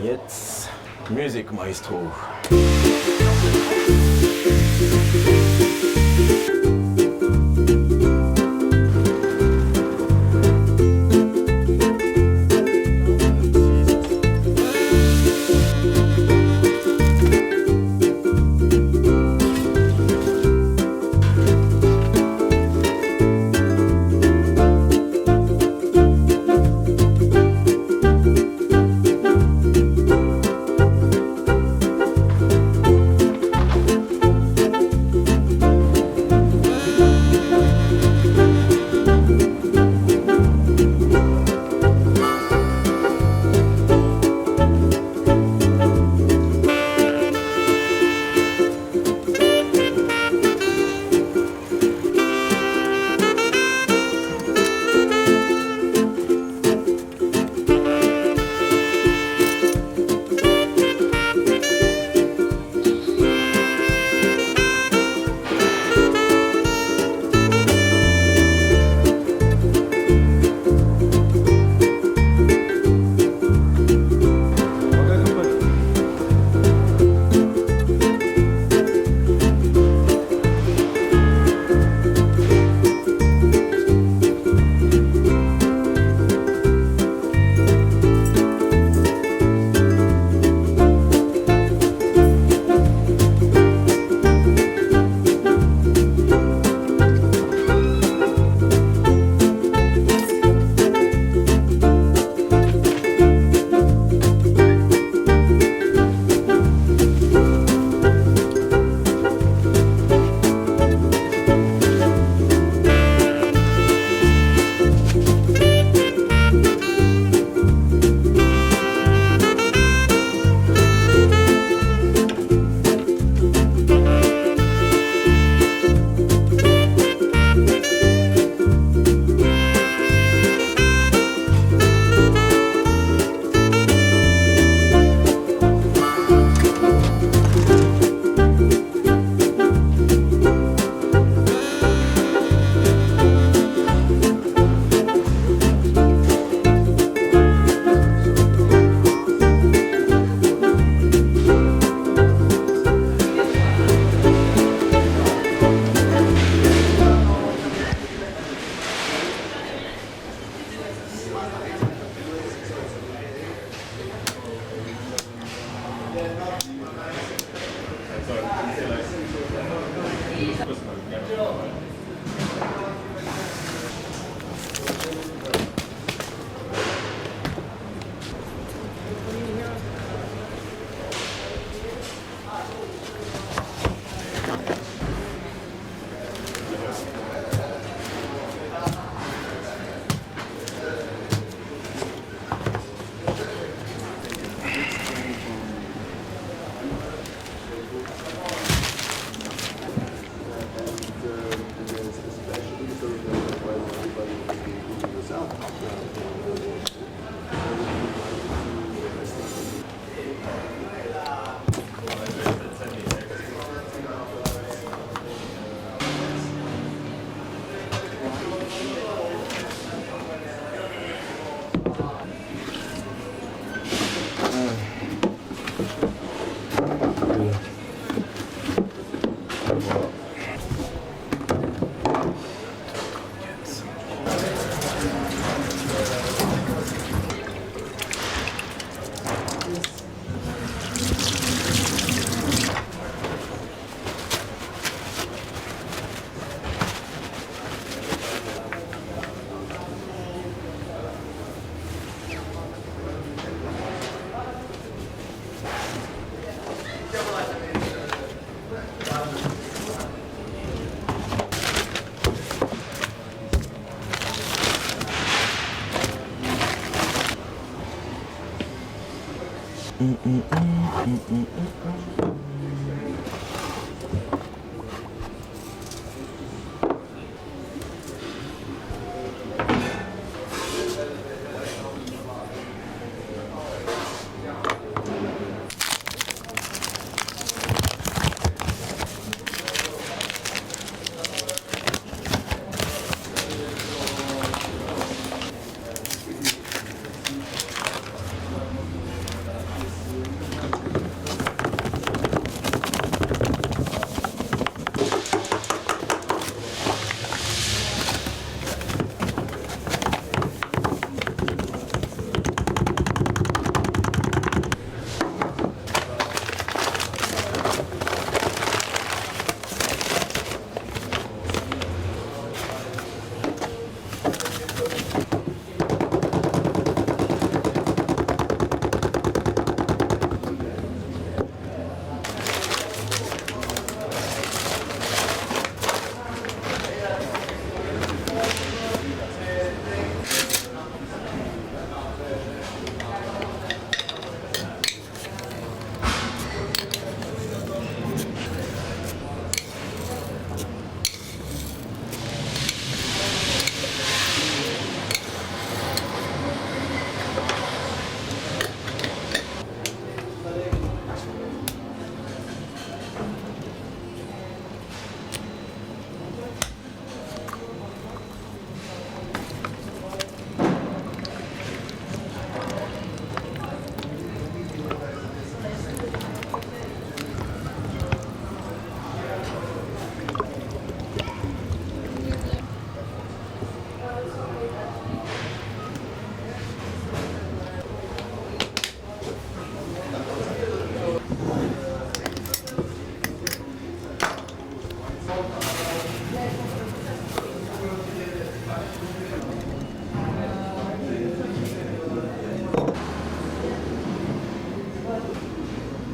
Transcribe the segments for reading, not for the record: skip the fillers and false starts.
Jetzt Musik Maestro.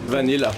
Vanilla.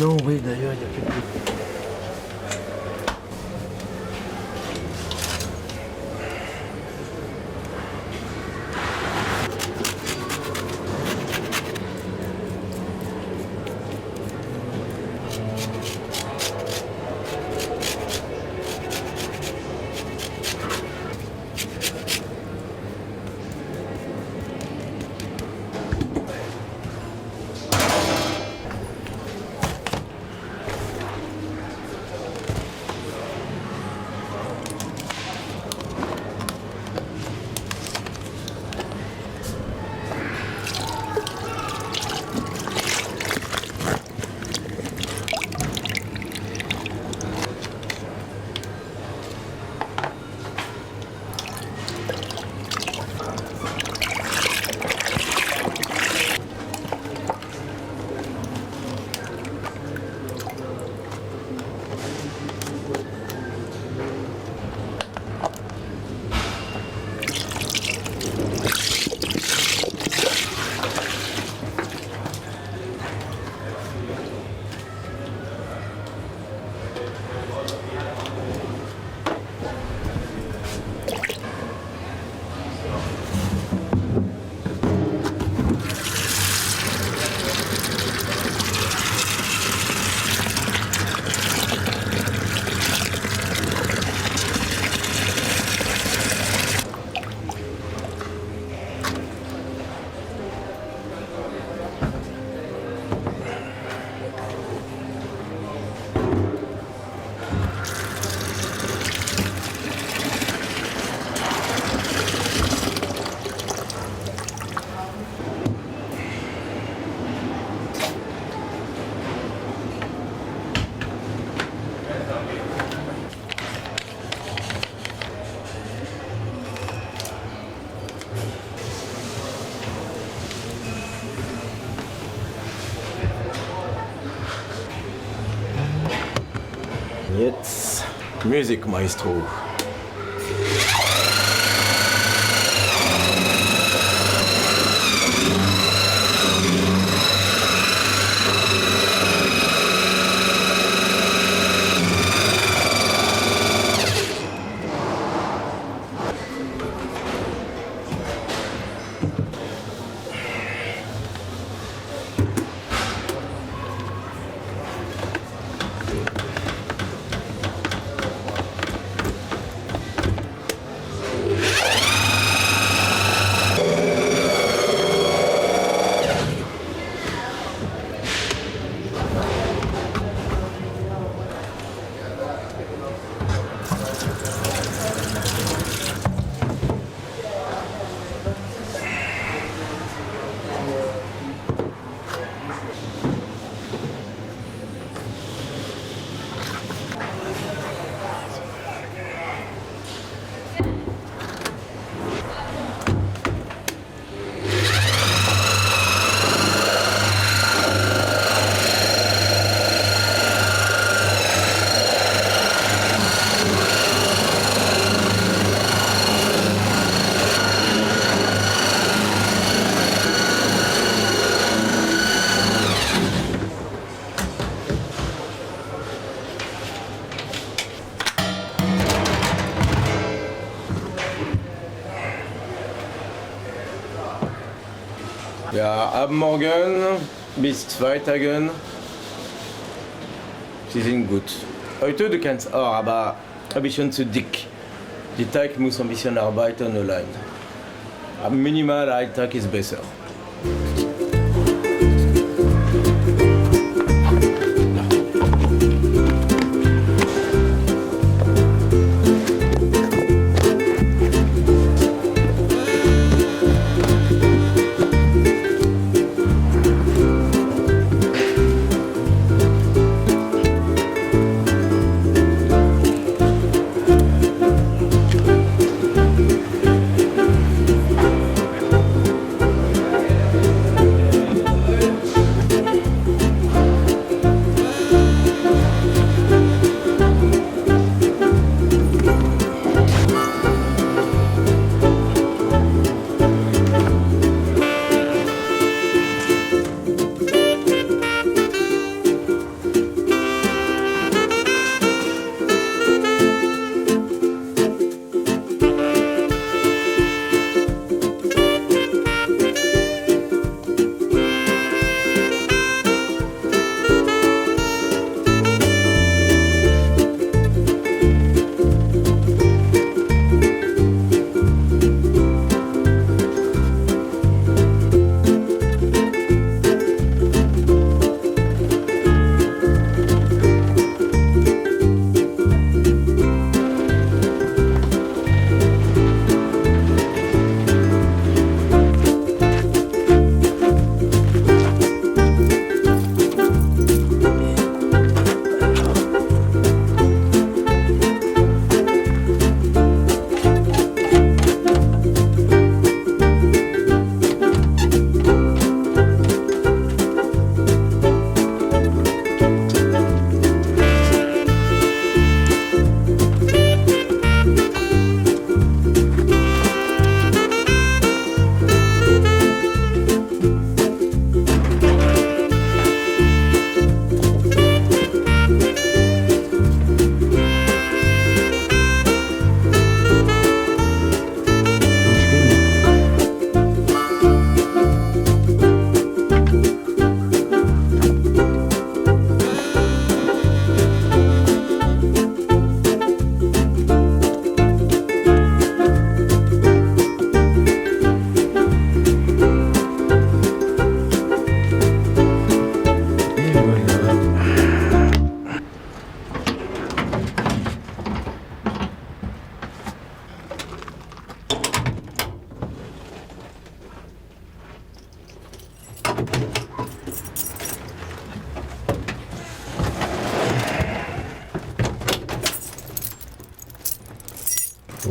Non, oui, d'ailleurs, il y a quelques... Jetzt Music Maestro. Ja, ab morgen bis 2 Tagen. Sie sind gut. Heute du kannst auch, aber ein bisschen zu dick. Die Teig muss ein bisschen arbeiten allein. Aber minimal ein Tag ist besser.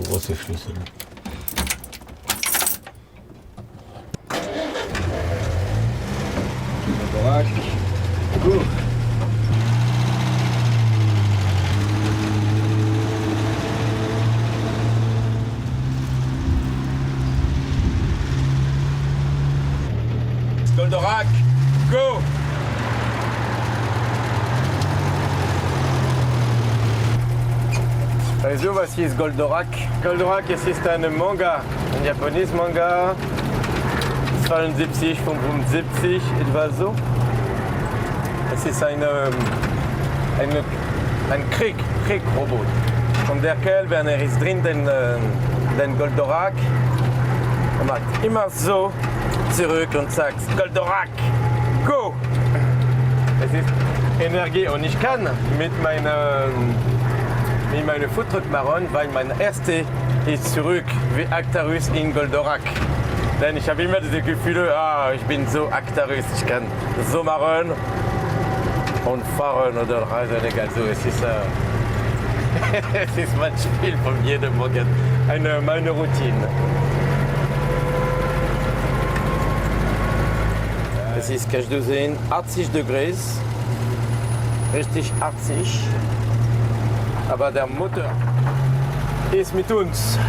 Große Schlüssel. Goldorak, go! Also, was hier ist Goldorak? Goldorak, es ist ein Manga, ein japanisches Manga, 72, 75, etwa so. Es ist ein Kriegrobot. Und der Kerl, wenn er ist drin, den Goldorak, er macht immer so zurück und sagt, Goldorak, go! Es ist Energie und ich kann mit meiner Footdruck-Maron, weil mein erster ist zurück wie Actarus in Goldorak. Denn ich habe immer diese Gefühle, ich bin so Actarus, ich kann so machen und fahren oder reisen, egal so. Es ist, es ist mein Spiel von jedem Morgen, meine Routine. Es ist, kannst du sehen, 80 Degrees, richtig 80. Aber der Motor ist mit uns.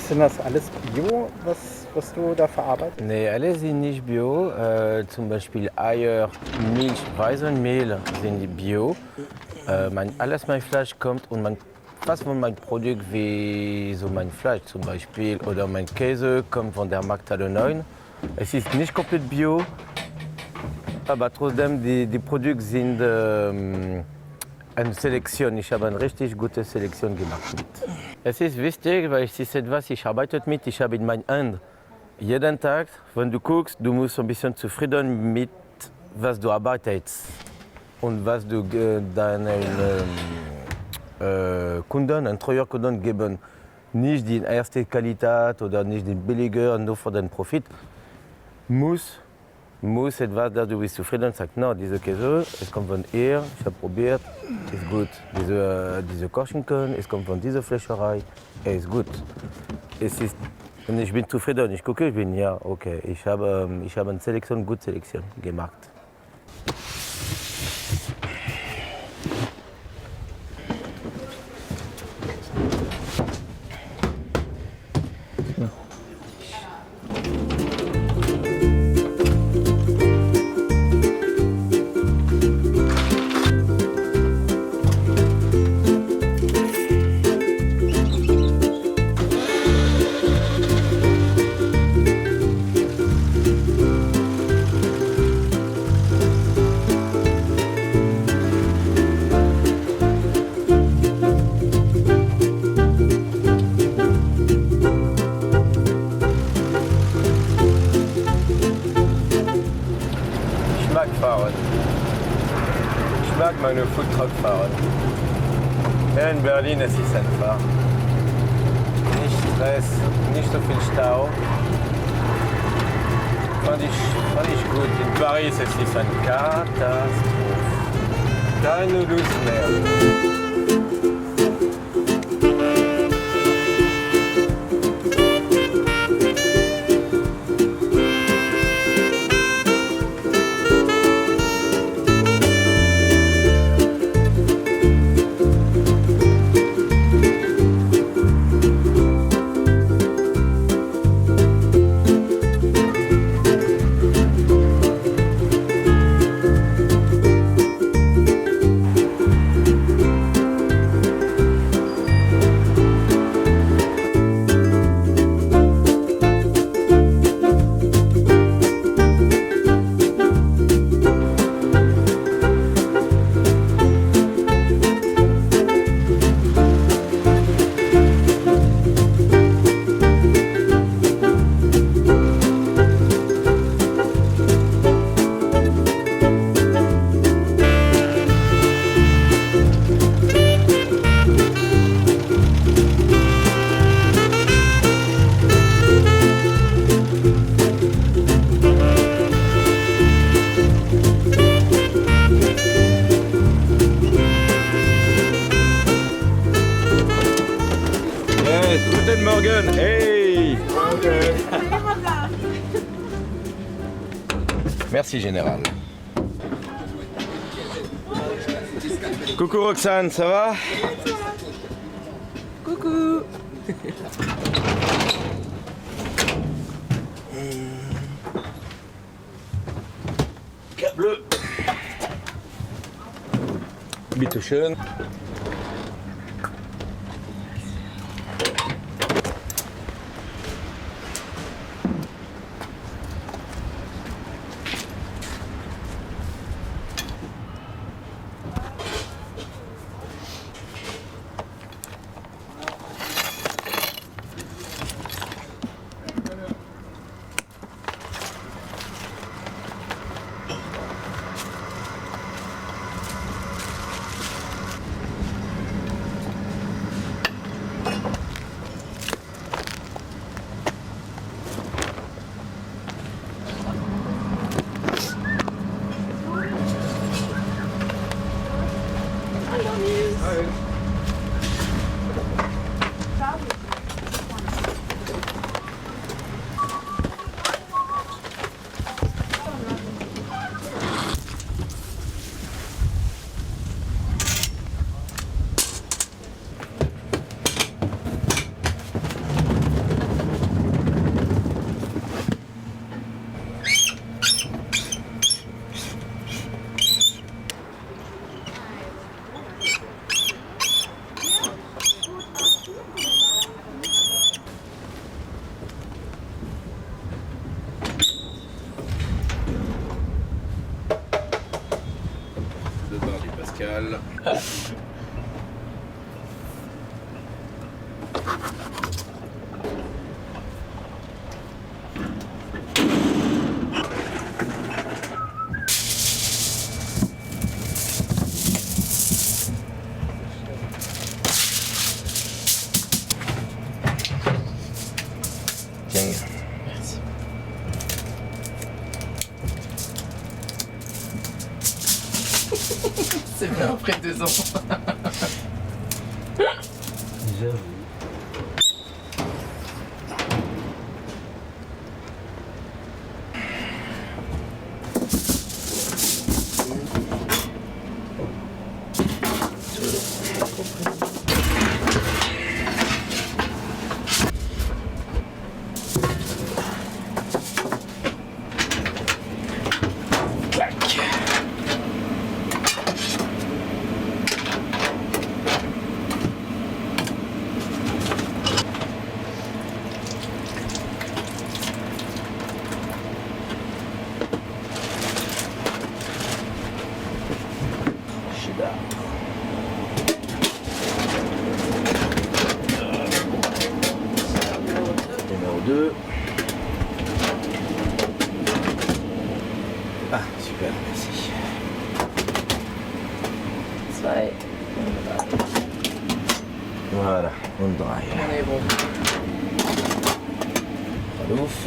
Sind das alles Bio, was du da verarbeitest? Nee, alle sind nicht bio. Zum Beispiel Eier, Milch, Weizenmehl sind bio. Alles mein Fleisch kommt und fast von meinem Produkt wie so mein Fleisch zum Beispiel oder mein Käse kommt von der Markthalle 9. Es ist nicht komplett bio, aber trotzdem die Produkte sind eine Selektion. Ich habe eine richtig gute Selektion gemacht mit. Es ist wichtig, weil es ist etwas, ich arbeite mit, ich habe in meinen Händen. Jeden Tag, wenn du guckst, du musst ein bisschen zufrieden mit was du arbeitest und was du deinen Kunden, Treuerkunden geben. Nicht die erste Qualität oder nicht die billiger, nur für den Profit. Muss etwas, dass du bist zufrieden sagst, no, diese Käse, es kommt von hier, ich habe probiert, ist gut. Diese Korschenken, es kommt von dieser Fleischerei, ist gut. Und ich bin zufrieden, ich gucke, ich bin, ja, okay, ich habe eine gute Selektion gemacht. Ich mag meine Foodtruck fahren. Hier in Berlin es ist einfach. Nicht Stress, nicht so viel Stau. Fand ich gut. In Paris es ist eine Katastrophe. Keine Lust mehr. Guten Morgen, hey! Merci Général. Coucou Roxane, ça va? Coucou. Bleu. Bitte schön. vertical. Tiens. Merci. C'est bien après 2 ans. J'avoue. Numéro 2. Ah, super, merci. 2. Voilà, on drive. On est bon. Pas ouf.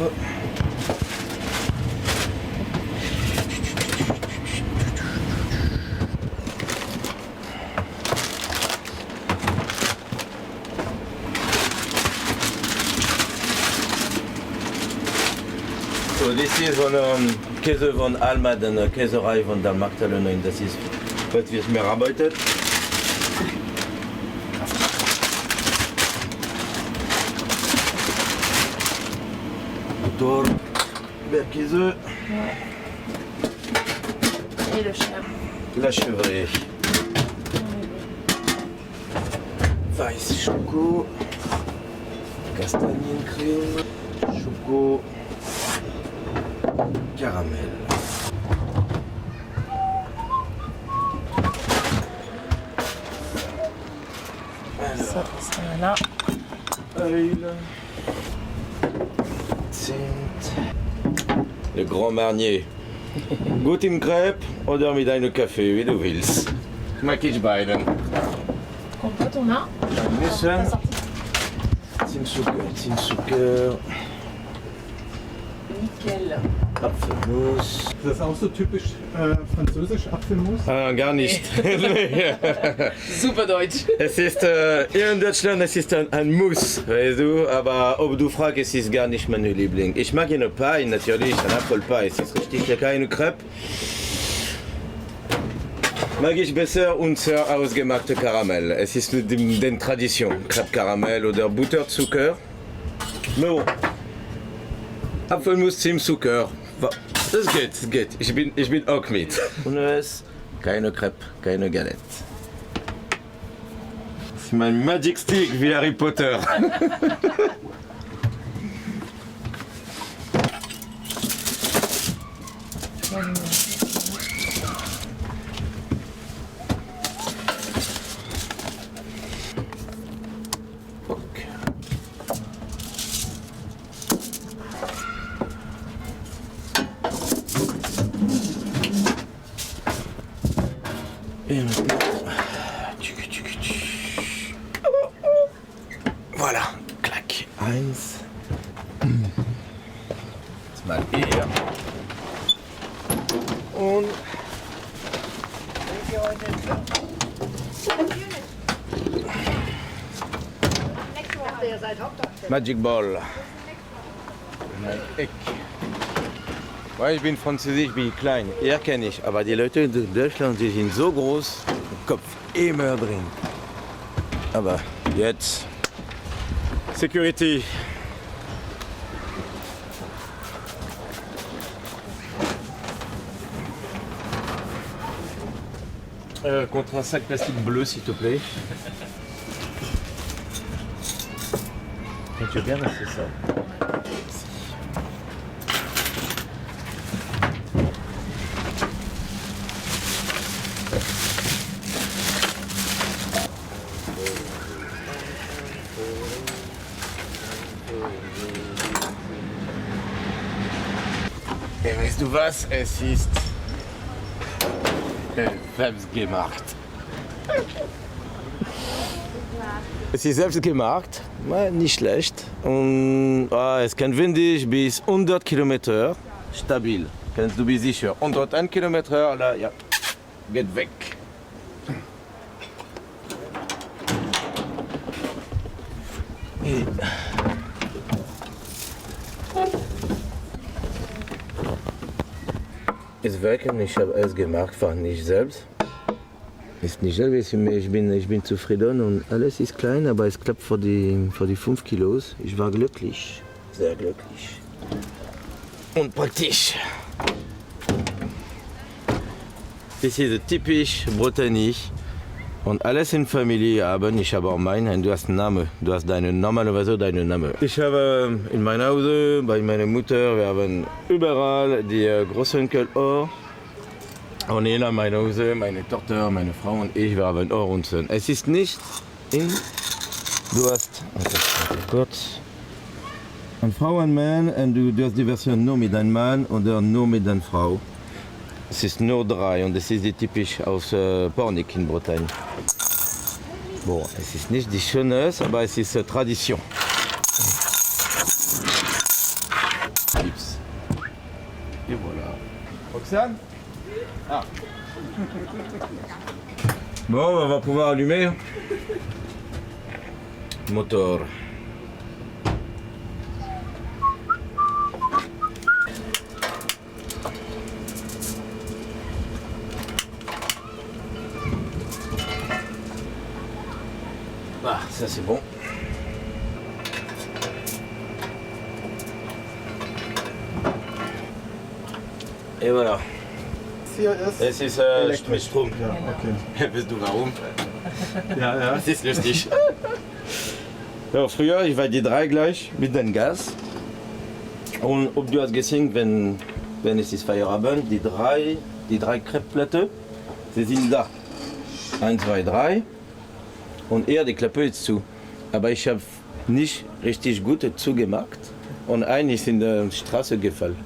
So this is von Käse von Alma, den Käserei von der Magdalena. Das ist, was wir mehr arbeitet. Motor, Bergkäse, Et le chèvre. la chèvre. Weiß Schoko, Kastaniencreme, Schoko, Karamell. Ça, voilà. Öl, Zimt. Le Grand Marnier. Gut im Crepe oder mit einem Kaffee, wie du willst. Mag ich beiden. Compote, on a. Nüsse, Sorti. Zimtzucker, Nickel. Apfelmus. Ist das auch so typisch französisch, Apfelmus? Gar nicht. Super deutsch. Es ist hier in Deutschland, es ist ein Muss, weißt du, aber ob du fragst, es ist gar nicht mein Liebling. Ich mag eine Pie, natürlich, ein Apfelpie, es ist richtig lecker, eine Crepe. Mag ich besser unser ausgemachte Karamell. Es ist den Tradition, Crepe Karamell oder Butterzucker. Mais bon, Apfelmus, Zimtzucker, das geht, ich bin auch mit. Und es, keine Crepe, keine Galette. Das ist mein Magic Stick wie Harry Potter. Okay. Et maintenant, voilà, clac, 1. Jetzt mal hier. Und Magic Ball. Mein Eck. Ouais, ich bin Französisch, ich bin klein, eher kenne ich. Aber die Leute in Deutschland, die sind so groß, im Kopf immer drin. Aber jetzt Security. Contre un sac plastique bleu, s'il te plaît. Et tu veux bien rester ça. Weißt du was? Es ist selbst gemacht. Es ist selbst gemacht, nicht schlecht. Und es kann windig bis 100 Kilometer, stabil. Kannst du bist sicher. 101 Kilometer, ja, geht weg. Es wirken, ich habe es gemacht, war nicht selbst. Ist nicht selbst, ich bin zufrieden und alles ist klein, aber es klappt für die 5 Kilos. Ich war glücklich, sehr glücklich. Und praktisch. Das ist typisch botanisch. Und alles in Familie haben. Ich habe auch meinen, du hast einen Namen. Du hast normalerweise deinen Namen. Ich habe in meinem Hause, bei meiner Mutter, wir haben überall die Großonkel Ohr. Und in meinem Hause, meine Tochter, meine Frau und ich, wir haben Ohr und Sohn. Es ist nicht in. Du hast. Kurz. Eine Frau und Mann und du hast die Version nur mit einem Mann oder nur mit einer Frau. Es ist nur 3 und das ist die typisch aus Pornic in Bretagne. Bon, es ist nicht die Schönes, aber es ist Tradition. Chips. Et voilà. Roxane? Ah. Bon, on va pouvoir allumer. Moteur. Ah, ça c'est bon. Et voilà. Hier ist Es ist mit Strom. Ja, okay. Weißt du warum? Ja, ja. Das ist lustig. Ja, früher, ich war die 3 gleich mit dem Gas. Und ob du hast gesehen, wenn es ist Feierabend, die drei Kreppplatten, sie sind da. 1, 2, 3. Und die Klappe ist zu. Aber ich habe nicht richtig gut zugemacht. Und einer ist in der Straße gefallen.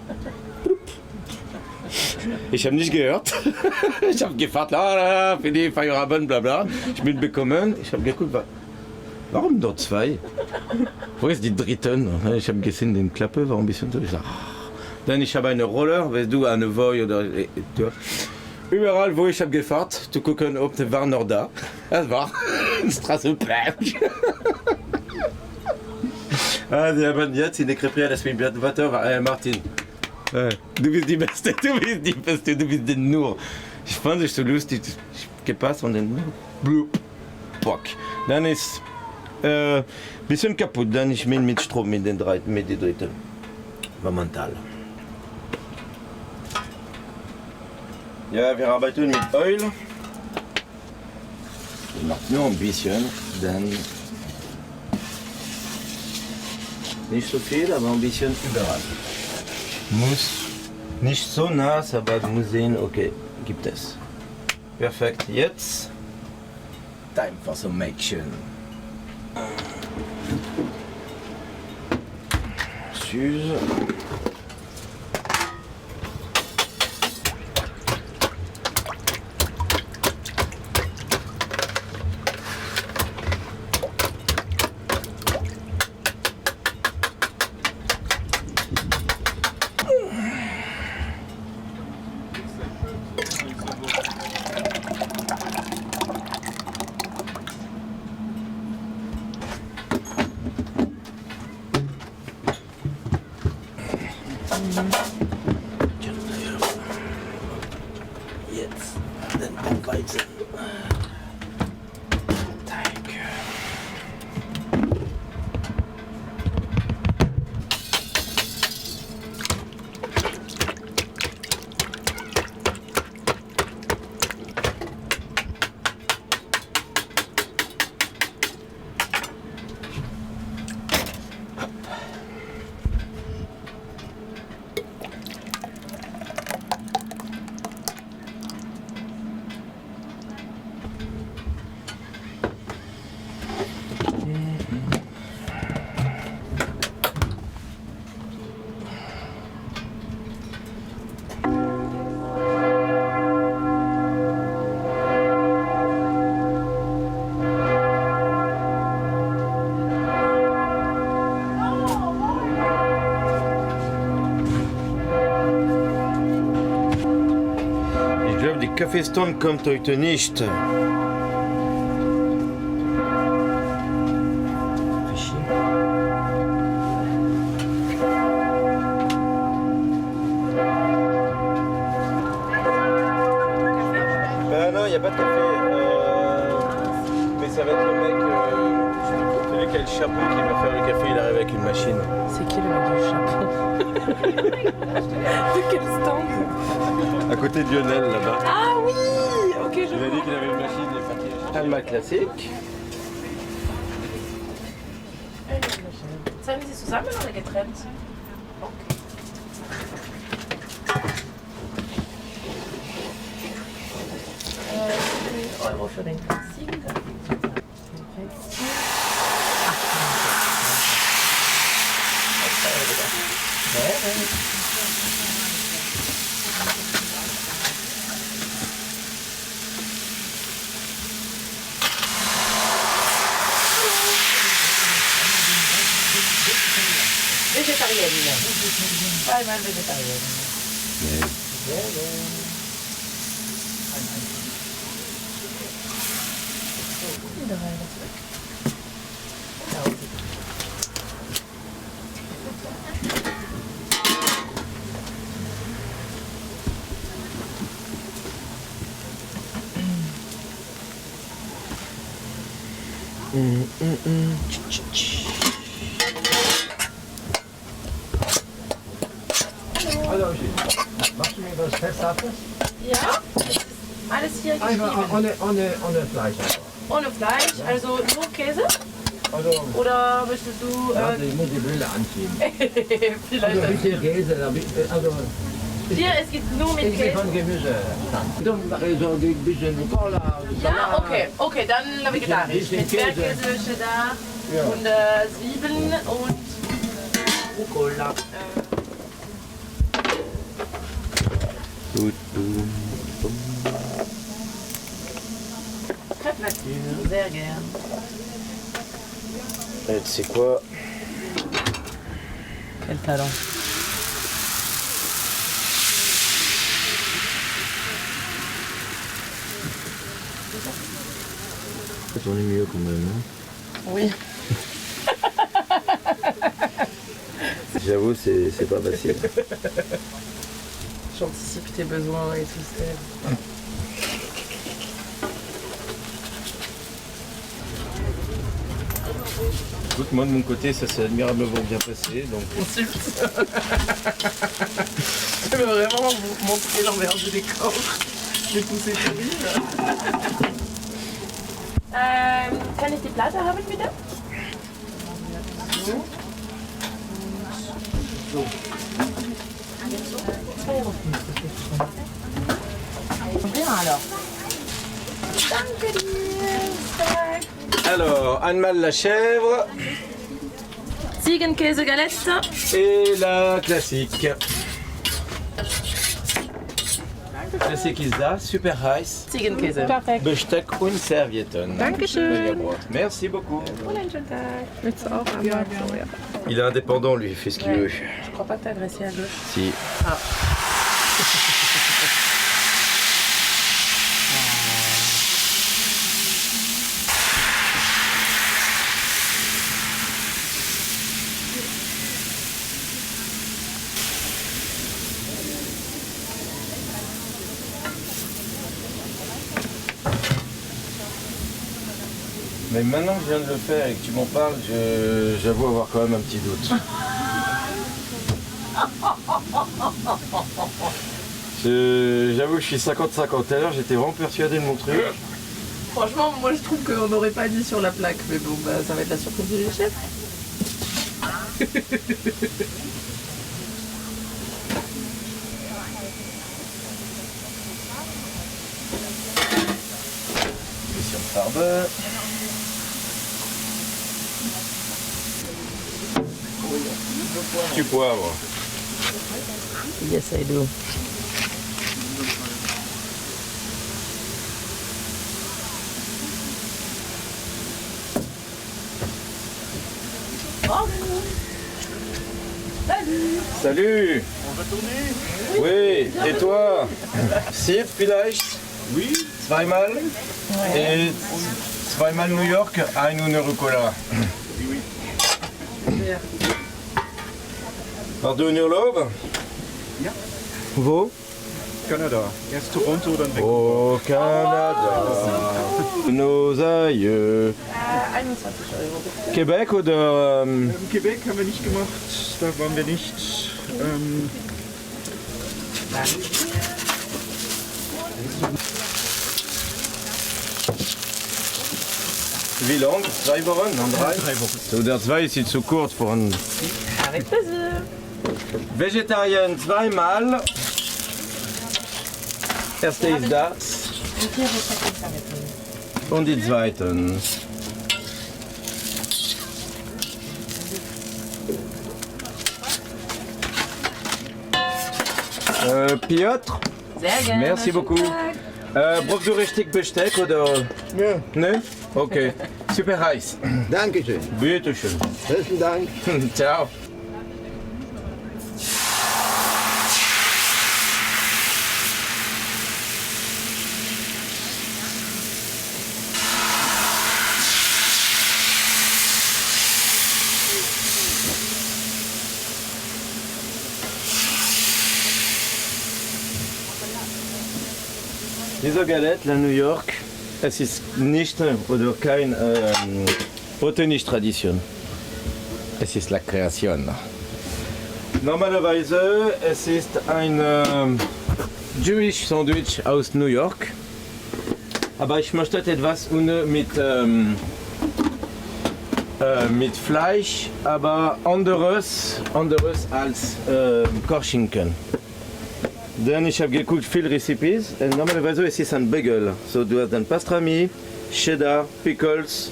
Ich habe nicht gehört. Ich habe gefragt, für die Feierabend, bla bla. Ich bin bekommen. Ich habe geguckt, warum dort 2? Wo ist die dritten? Ich habe gesehen, die Klappe war ein bisschen so. Ich sag, dann ich habe eine Roller, weißt du, eine Voi oder. Überall, wo ich habe gefragt, zu gucken, ob der war noch da. Das war eine Straße platt. Sie haben jetzt in der Krepria, das mit Wasser war Martin. Du bist die Beste, du bist der Nur. Ich fand es so lustig, ich gepasst und dann blub, bock. Dann ist ein bisschen kaputt, dann ich bin mit Strom mit den dritten. War mental. Ja, wir arbeiten mit Öl. Ich mache nur ein bisschen, dann nicht so viel, aber ein bisschen überall. Muss nicht so nass, aber du musst sehen, okay, gibt es. Perfekt, jetzt time for some action. Süße. Jetzt den Bauchweizen. Teig. Kaffeestand kommt heute nicht. Ben non, il n'y a pas de café. Mais ça va être le mec, celui qui a le chapeau qui va faire le café, il arrive avec une machine. C'est qui le mec du chapeau? De quel stand? À côté de Lionel là-bas. Ah oui. Ok, je Il a dit vois. qu'il avait une machine, il est parti. Alma classique. Zahlen Sie zusammen oder getrennt? Okay. Euro für den Klassiken. Végétarienne. Zweimal Vegetarienne. Also, machst du mir was Festhaftes? Ja, alles hier Einfach geschrieben. ohne Fleisch. Ohne Fleisch, also nur Käse? Also, Oder möchtest du ich muss die Brille anziehen. vielleicht Also, ein bisschen Käse, also, hier, es gibt nur mit ich gehe Käse. von Gemüse. Dann mache ich so ein bisschen Cola, Ja, Salat. okay, dann vegetarisch. Bisschen Mit Käse. Bergkäse, Cheddar Ja. und Zwiebeln und Rucola. Crêpe nature, sehr gern. Et tu sais quoi? Quel talent. On est mieux quand même. Oui. J'avoue, c'est pas facile. J'anticipe tes besoins et tout ça. Écoute, moi de mon côté, ça s'est admirablement bien passé. Donc, Consulte. Je veux vraiment vous montrer l'envers du décor de tous ces touristes. Kann ich die Platte haben, bitte? Bien alors. Danke dir. alors, Anne-Mal la chèvre Ziegenkäse-Galette. et la classique. Classique ist da, super heiß. Ziegenkäse. Besteck und Servietten. Dankeschön. Merci beaucoup. Und einen schönen Tag. Willst du auch einmal? Ja. Il est indépendant, lui, il fait ce qu'il veut. Je crois pas que t'as adressé à gauche. Si. Ah. Mais maintenant que je viens de le faire et que tu m'en parles, j'avoue avoir quand même un petit doute. J'avoue que je suis 50-50. À l'heure, j'étais vraiment persuadé de mon truc. Franchement, moi je trouve qu'on n'aurait pas dit sur la plaque, mais bon, bah, ça va être la surprise du chef. Mission de farbe. Du poivre. Yes, I do. Salut. On va tourner. Oui, et toi? Sieh, vielleicht? Oui. Zweimal. Et zweimal New York, ein ohne Rucola. Warst du in Urlaub? Ja. Wo? Kanada. Erst Toronto, dann weg. Au Canada. Nos aïeux. 21 Euro. Québec oder... Quebec haben wir nicht gemacht, da waren wir nicht. Wie lang? 2 Wochen? Noch 3? 3 Wochen. So, der 2 ist zu kurz für ein... Avec plaisir. Vegetarien zweimal. Erste ist das. Und die zweiten. Piotr, Sehr gerne. merci beaucoup. Brauchst du richtig Besteck oder? Ja. Ne? Okay. Super heiß. Dankeschön. Bitte schön. Besten Dank. Ciao. Diese Galette, la New York, es ist nicht oder kein Brotenisch-Tradition. Es ist la Kreation. Normalerweise es ist ein Jewish Sandwich aus New York, aber ich möchte etwas mit Fleisch, aber anderes als Kochschinken. Denn ich habe geguckt viele Recipes und normalerweise es ist ein Bagel. So, du hast dann Pastrami, Cheddar, Pickles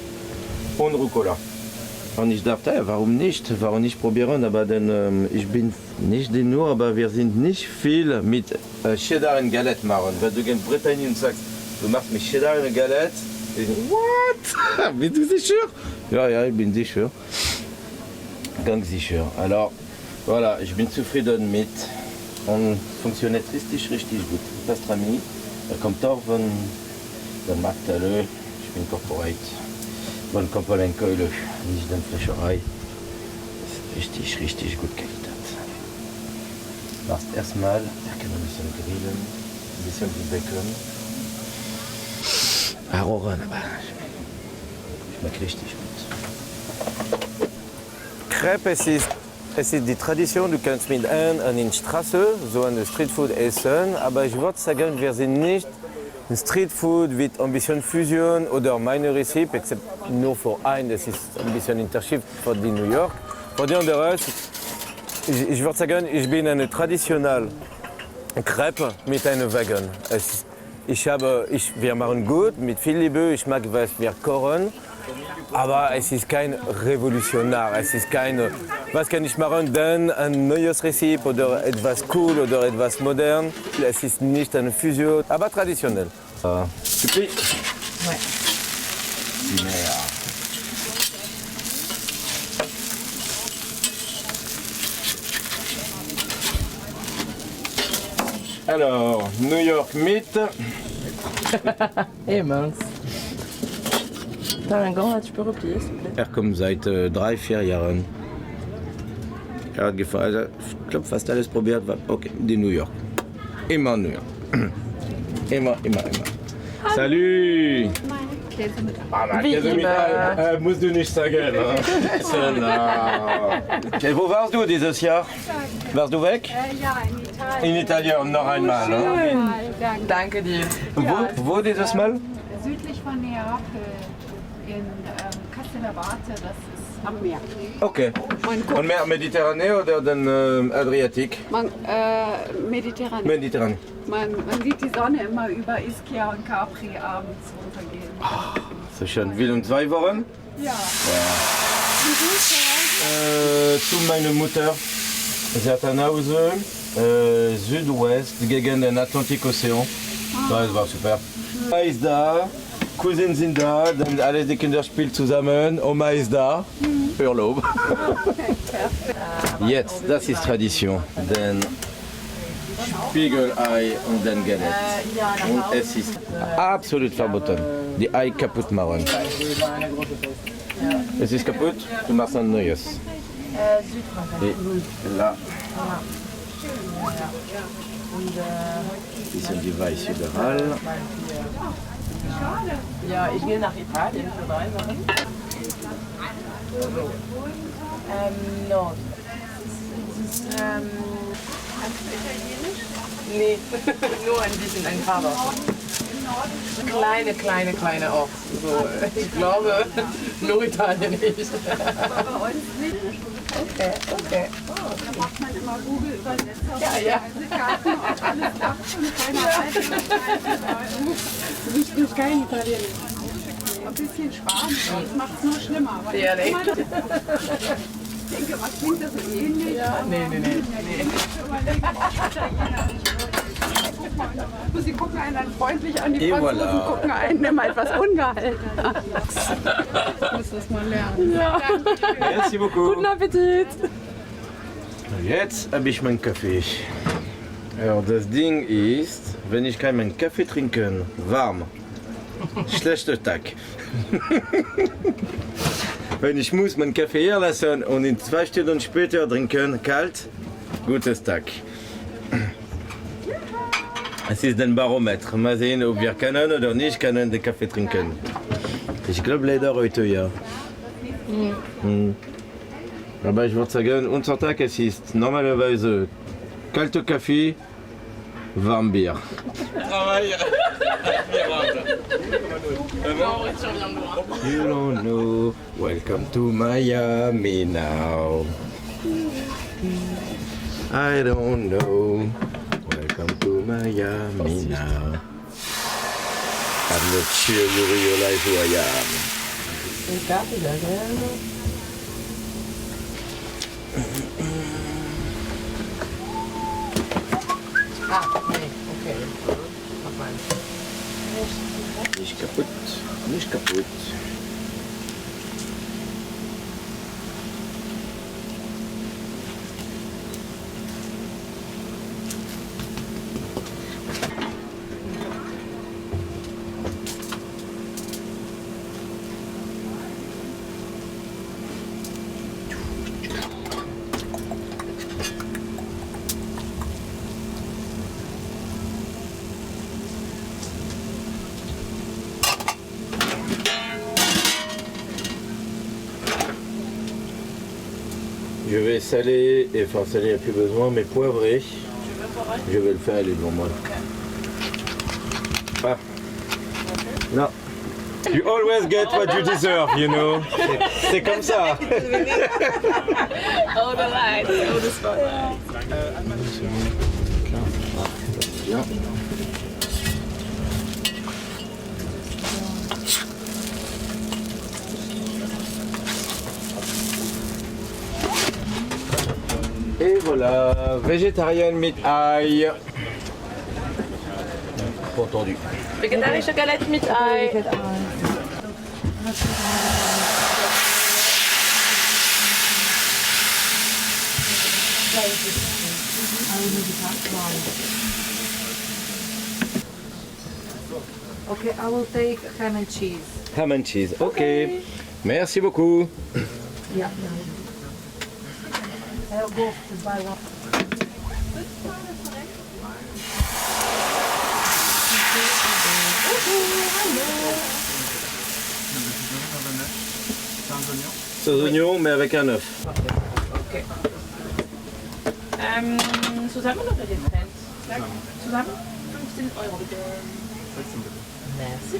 und Rucola. Und ich dachte, warum nicht probieren, aber dann, ich bin nicht nur, aber wir sind nicht viel mit Cheddar und Galette machen. Wenn du in Britannien sagst, du machst mit Cheddar und Galette, ich denke, what? Bist du sicher? Ja, ich bin sicher. Ganz sicher. Alors, voilà, ich bin zufrieden mit. Und funktioniert richtig gut. Pastrami, kommt auch von Magdalö, ich bin Corporate, von Kompolenkeule, nicht von Fleischerei. Das ist richtig gut Qualität. Machst erstmal, da kann man ein bisschen grillen, ein bisschen Bacon. Aroren, aber schmeckt richtig gut. Crepe, es ist die Tradition, du kannst mit an in Straße so eine Streetfood essen, aber ich würde sagen, wir sind nicht ein Streetfood mit ein bisschen Fusion oder meine Rezept, except nur für ein, das ist ein bisschen Unterschied für die New York. Für die anderen, ich würde sagen, ich bin eine traditionelle Crepe mit einem Vegan. Wir machen gut, mit viel Liebe, ich mag, was wir kochen. Aber es ist kein Revolutionär, es ist kein, was kann ich machen, dann ein neues Rezept oder etwas cool oder etwas modern. Es ist nicht eine Fusion, aber traditionell. Super. Ouais. Alors, New York mit. Et mince. T'as un gant, tu peux replier s'il te plaît. Er kommt seit 3-4 Jahren. Er hat gefallen, ich glaube fast alles probiert, war okay, die New York. Immer New York. Immer. Salut! Käse mit Wie Käse mit immer. Ei. Musst du nicht sagen. Ne? Okay, wo warst du dieses Jahr? Warst du weg? Ja, in Italien. In Italien noch einmal. Ne? Danke. Danke dir. Wo dieses Mal? Südlich von Neapel, in Castellavate, das ist am Meer. Okay. Und mehr Mediterranee oder dann Adriatik? Mediterran. Mediterranee. Man sieht die Sonne immer über Ischia und Capri abends runtergehen. So schön. Wie in 2 Wochen? Ja. Zu meiner Mutter. Sie hat ein Haus Südwest gegen den Atlantik-Ozean. Ja, das war super. Oma ist da, Cousinen sind da, dann alle die Kinder spielen zusammen. Oma ist da. Urlaub. Jetzt, das ist Tradition. Denn Spiegelei und dann Galette. Und es ist absolut verboten, die Ei kaputt machen. Es ist kaputt, du machst ein neues. Et là, die sind die Weiß überall. Ja, ich will nach Italien für 3 Wochen. No. Nee, nur ein bisschen ein Kader. Kleine Ort. So, ich glaube, nur Italien nicht. Aber bei uns nicht. Okay. Da macht man immer Google-Übersetzer. Ja. Karten und alles ab und keiner weiß. Nicht nur kein Italienisch. Ein bisschen Spanisch, das macht es nur schlimmer. Aber Ja, nee. Ich denke, was klingt das so ähnlich? Ja, nee. Sie gucken einen dann freundlich an, die Et Franzosen voilà. gucken einen immer etwas ungehalten an. Ich muss das mal lernen. Ja. Merci beaucoup. Guten Appetit. Jetzt habe ich meinen Kaffee. Ja, das Ding ist, wenn ich kann meinen Kaffee trinken, warm, schlechter Tag. Wenn ich muss meinen Kaffee hier lassen und in 2 Stunden später trinken, kalt, gutes Tag. Es ist ein Barometer. Mal sehen, ob wir können oder nicht können den Kaffee trinken. Ich glaube leider heute ja. Aber ich würde sagen, unser Tag es ist normalerweise kalter Kaffee, warm Bier. You don't know, welcome to Miami now. I don't know, welcome to Miami now. I'm not sure you realize who I am. Ich darf wieder, gell? Nee, okay. Mach mal. Nicht kaputt, nicht kaputt. Je vais saler, et enfin saler il n'y a plus besoin, mais poivrer, je vais le faire aller devant moi. Ah. Non. You always get what you deserve, you know. C'est comme ça. Oh, the light. Oh, the spotlight. Bien. Et voilà, végétarienne mit Ei. Pas entendu. Vegetarische Galette mit Ei. Okay, I will take ham and cheese. Ham and cheese, ok. Merci beaucoup. Yeah. I'll go to buy one. Sans oignons, mais avec un œuf. Zusammen oder getrennt? Zusammen? 15 Euro bitte. Merci.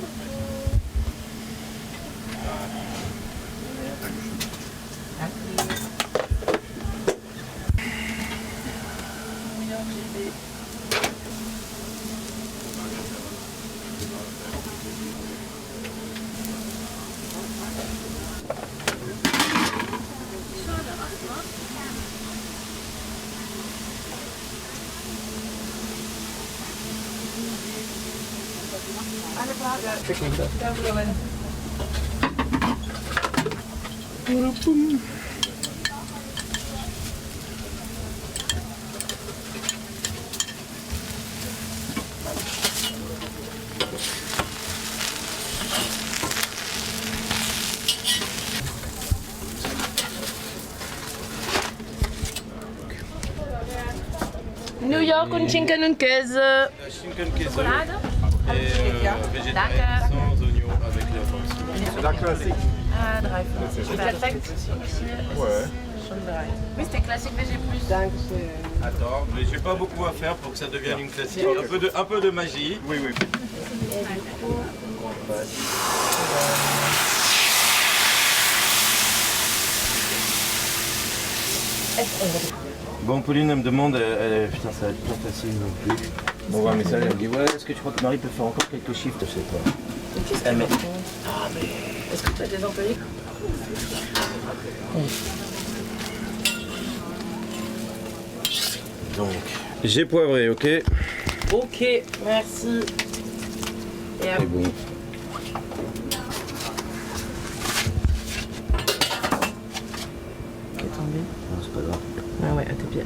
con Schinken und Käse. Schinken, Käse Schokolade? et végétarien sans oignon avec la fonction. C'est la classique. Ah, 3,50. Perfekt. Ouais. Schon 3. Oui, c'était classique VG+. Attends, mais j'ai pas beaucoup à faire pour que ça devienne une classique. Un peu de magie. Oui, oui. Bon, Pauline, elle me demande, putain, ça va être pas facile non plus. Bon, on va un message, elle me dit, ouais, est-ce que tu crois que Marie peut faire encore quelques shifts chez toi? Elle met... Ah, mais... Est-ce que tu as des employés? Donc, j'ai poivré, ok? Ok, merci. Et C'est bon. qui est tombé? Non, c'est pas grave. Ah ouais, à tes pieds.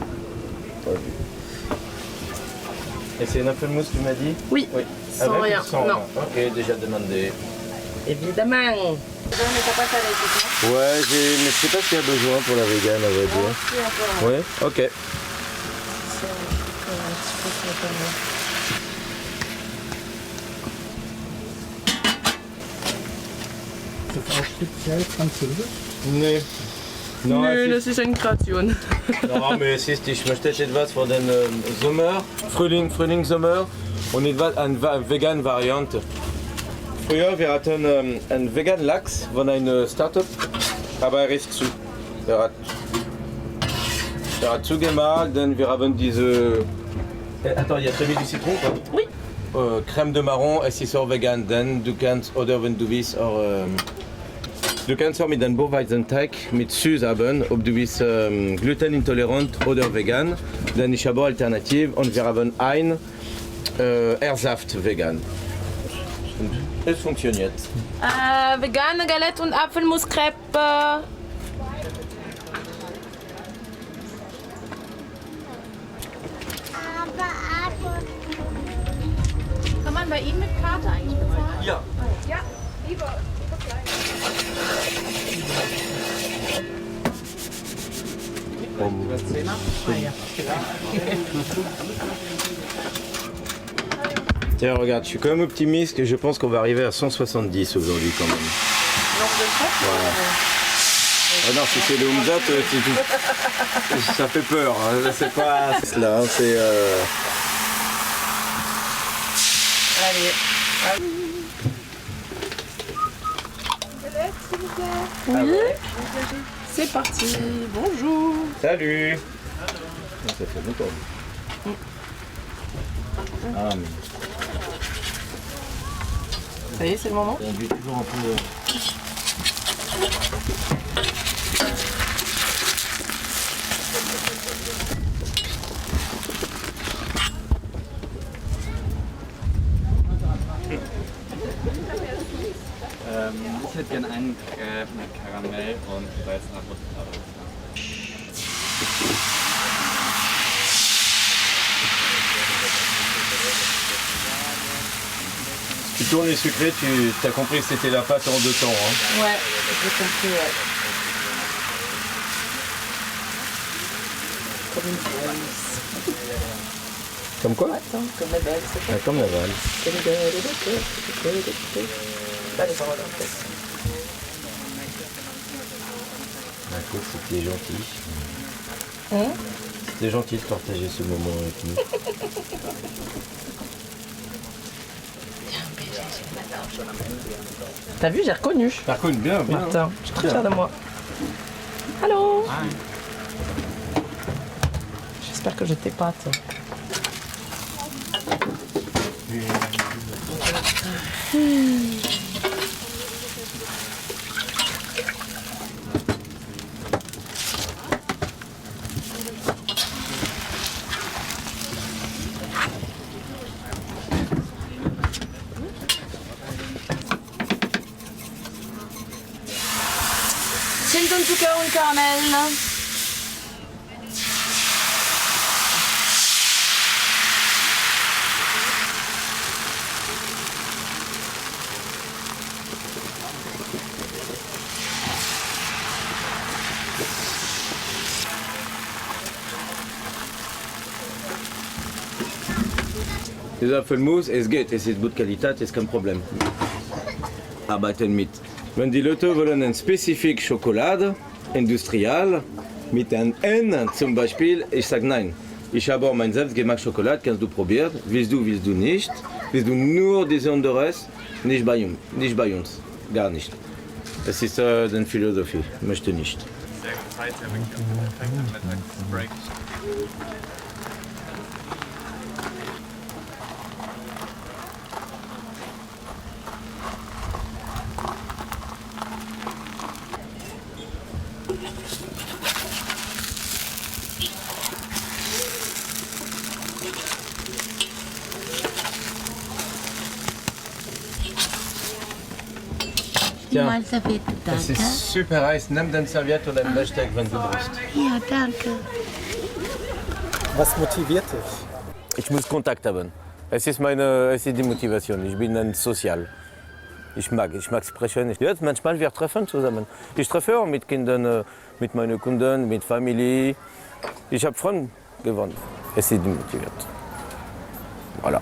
Et c'est une mousse, tu m'as dit? Oui, sans Avec ou rien, sans non. Ok, déjà demandé. Évidemment. Mais t'as pas salé, c'est ça? Ouais, mais je sais pas s'il y a besoin pour la vegan, à vrai dire. Si, un peu. Ouais, ok. C'est un petit peu sur le panneau. Ist das auch speziell französisch? Nee. Nö, das ist eine Kreation. No, aber es ist, ich möchte etwas für den Sommer, Frühling, Sommer und etwas eine vegan Variante. Früher, wir hatten einen vegan Lachs von einem Startup, aber ist zu. Der hat zugemacht, denn wir haben diese... Attends, il y a celui du citron, quoi? Oui. Crème de marron, es ist auch vegan, denn du kannst, oder wenn du willst, auch... Du kannst auch mit einem Buchweizenteig mit Süß haben, ob du bist glutenintolerant oder vegan. Denn ich habe Alternative und wir haben ein Ersaft vegan. Und es funktioniert. Vegane Galette und Apfelmusskrepe. Kann man bei Ihnen mit Karte eigentlich bezahlen? Ja. Ja, lieber. Tiens, regarde, je suis quand même optimiste et je pense qu'on va arriver à 170 aujourd'hui quand même. Voilà. Ah non, si c'est le Umzat, ça fait peur. Hein. C'est pas là, hein, c'est... Allez. Oui. C'est parti. Bonjour. Salut. Ça fait longtemps. Ah, mais Ça y est, c'est le moment. on dit toujours un peu... Ich hätte gerne einen Crepe mit Karamell und weißen Avocado. Tu tournes les sucrés, tu as compris que c'était la pâte en 2 temps. Hein. Ouais, j'ai compris, ouais. Comme une valse. Comme quoi? Attends, comme la valse. Ah, comme la valse. Écoute, c'était gentil. Hein? C'était gentil de partager ce moment avec nous. T'as vu, j'ai reconnu. Par contre, bien, bien. Martin, je suis très fière de moi. Allô? J'espère que je t'épate. Schinken, Zucker und Karamell. Das Apfelmus, es geht, es ist gute Qualität, ist kein Problem. Arbeiten mit. Wenn die Leute wollen eine spezifische Schokolade, industriell, mit einem N zum Beispiel, ich sage nein. Ich habe auch mein selbstgemachte Schokolade, kannst du probieren. Willst du nicht. Willst du nur diese anderes? Nicht bei uns. Gar nicht. Das ist die Philosophie. Möchte nicht. Sehr gute Zeit, ja, wirklich perfekt im Mittagsbreak. Mal Serviette, Das danke. ist super heiß. Nimm den Serviette oder den Besteck, wenn du brauchst. Ja, danke. Was motiviert dich? Ich muss Kontakt haben. Es ist die Motivation. Ich bin ein Sozial. Ich mag sprechen. Jetzt manchmal wir treffen zusammen. Ich treffe auch mit Kindern, mit meinen Kunden, mit Familie. Ich habe Freunde gewonnen. Es ist motiviert. Voilà.